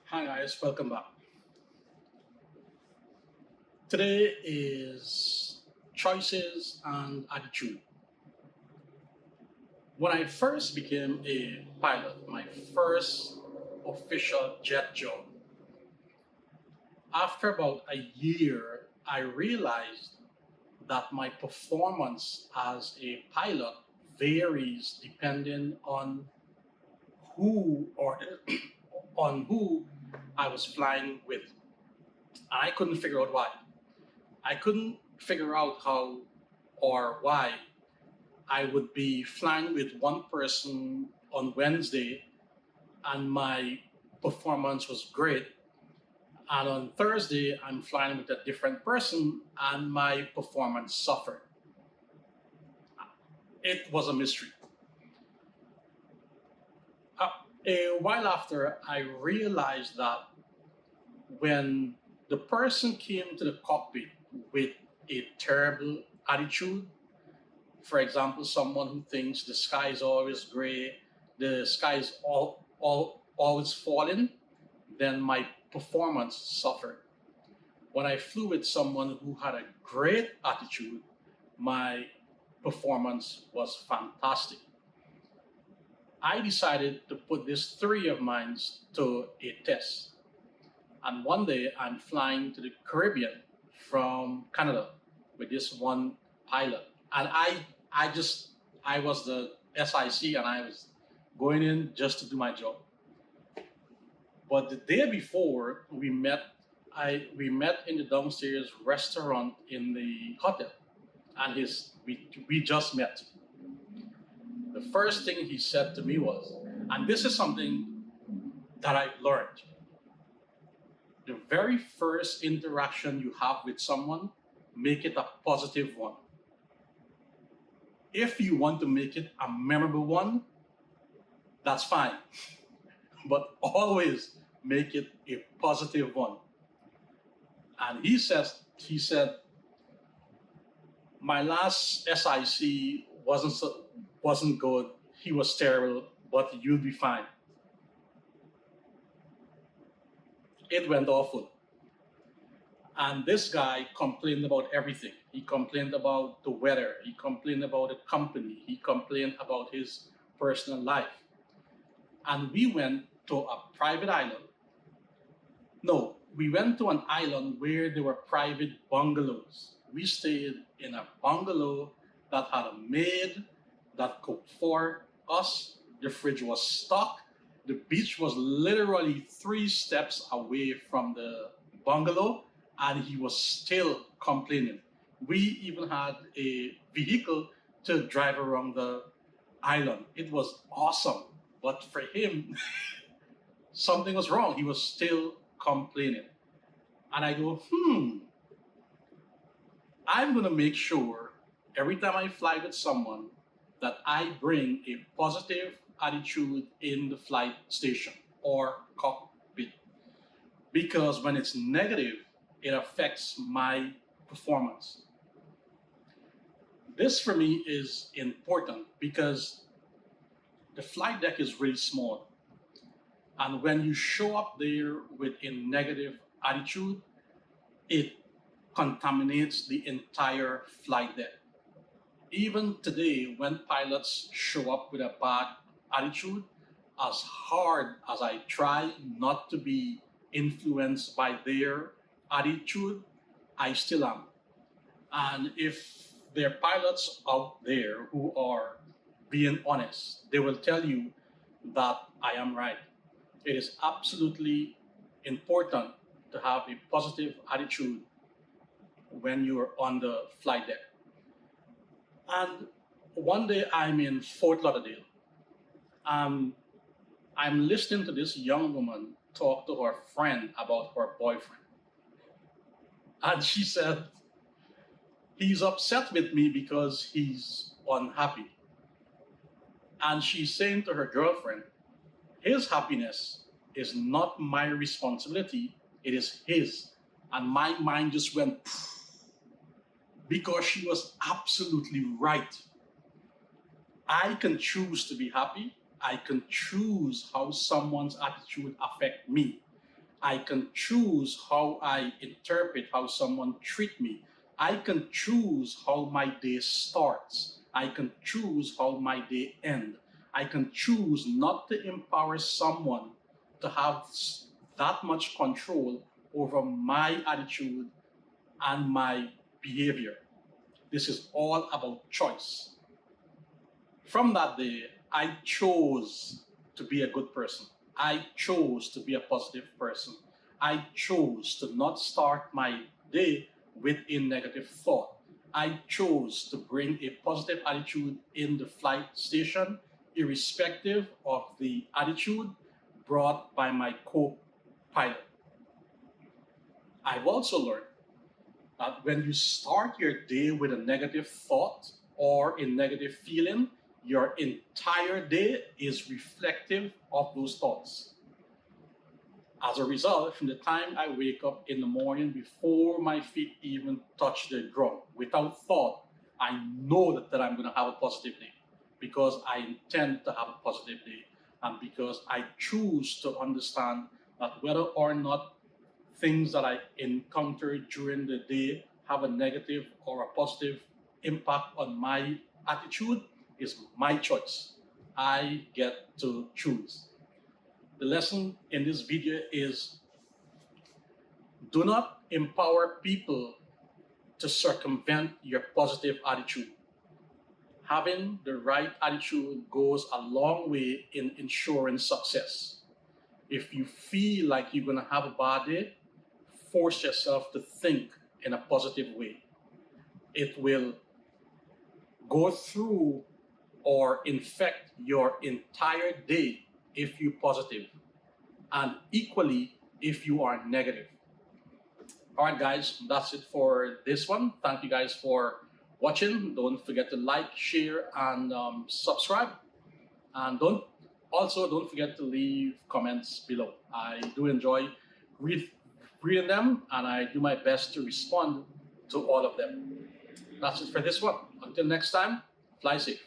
Hi guys, welcome back. Today is choices and attitude. When I first became a pilot, my first official jet job, after about a year, I realized that my performance as a pilot varies depending on who or on who I was flying with. And I couldn't figure out why. I couldn't figure out how or why I would be flying with one person on Wednesday and my performance was great. And on Thursday, I'm flying with a different person and my performance suffered. It was a mystery. Uh, a while after, I realized that when the person came to the cockpit with a terrible attitude, for example, someone who thinks the sky is always gray, the sky is always falling, then my performance suffered. When I flew with someone who had a great attitude, my performance was fantastic. I decided to put these three of mine to a test. And one day I'm flying to the Caribbean from Canada with this one pilot. And I was the SIC and I was going in just to do my job. But the day before we met in the downstairs restaurant in the hotel, and we just met. The first thing he said to me was, and this is something that I learned. The very first interaction you have with someone, make it a positive one. If you want to make it a memorable one, that's fine. But always make it a positive one. And he said, my last SIC wasn't good. He was terrible, but you'll be fine. It went awful. And this guy complained about everything. He complained about the weather. He complained about the company. He complained about his personal life. And we went to a private island. No, we went to an island where there were private bungalows. We stayed in a bungalow that had a maid that cooked for us. The fridge was stocked. The beach was literally 3 steps away from the bungalow, and he was still complaining. We even had a vehicle to drive around the island. It was awesome. But for him, something was wrong. He was still complaining. And I go, I'm going to make sure every time I fly with someone that I bring a positive attitude in the flight station or cockpit. Because when it's negative, it affects my performance. This for me is important because the flight deck is really small. And when you show up there with a negative attitude, it contaminates the entire flight deck. Even today, when pilots show up with a bad attitude, as hard as I try not to be influenced by their attitude, I still am. And if there are pilots out there who are being honest, they will tell you that I am right. It is absolutely important to have a positive attitude when you're on the flight deck. And one day I'm in Fort Lauderdale. Um, I'm listening to this young woman talk to her friend about her boyfriend. And she said, he's upset with me because he's unhappy. And she's saying to her girlfriend, his happiness is not my responsibility, it is his. And my mind just went because she was absolutely right. I can choose to be happy. I can choose how someone's attitude affect me. I can choose how I interpret how someone treat me. I can choose how my day starts. I can choose how my day ends. I can choose not to empower someone to have that much control over my attitude and my behavior. This is all about choice. From that day, I chose to be a good person. I chose to be a positive person. I chose to not start my day with a negative thought. I chose to bring a positive attitude in the flight station, irrespective of the attitude brought by my co pilot. I've also learned that when you start your day with a negative thought or a negative feeling, your entire day is reflective of those thoughts. As a result, from the time I wake up in the morning before my feet even touch the ground, without thought, I know that I'm going to have a positive day because I intend to have a positive day and because I choose to understand that whether or not things that I encounter during the day have a negative or a positive impact on my attitude is my choice. I get to choose. The lesson in this video is do not empower people to circumvent your positive attitude. Having the right attitude goes a long way in ensuring success. If you feel like you're going to have a bad day, force yourself to think in a positive way. It will go through or infect your entire day if you're positive, and equally if you are negative. All right, guys, that's it for this one. Thank you guys for watching. Don't forget to like, share, and subscribe. And don't forget to leave comments below. I do enjoy reading them, and I do my best to respond to all of them. That's it for this one. Until next time, fly safe.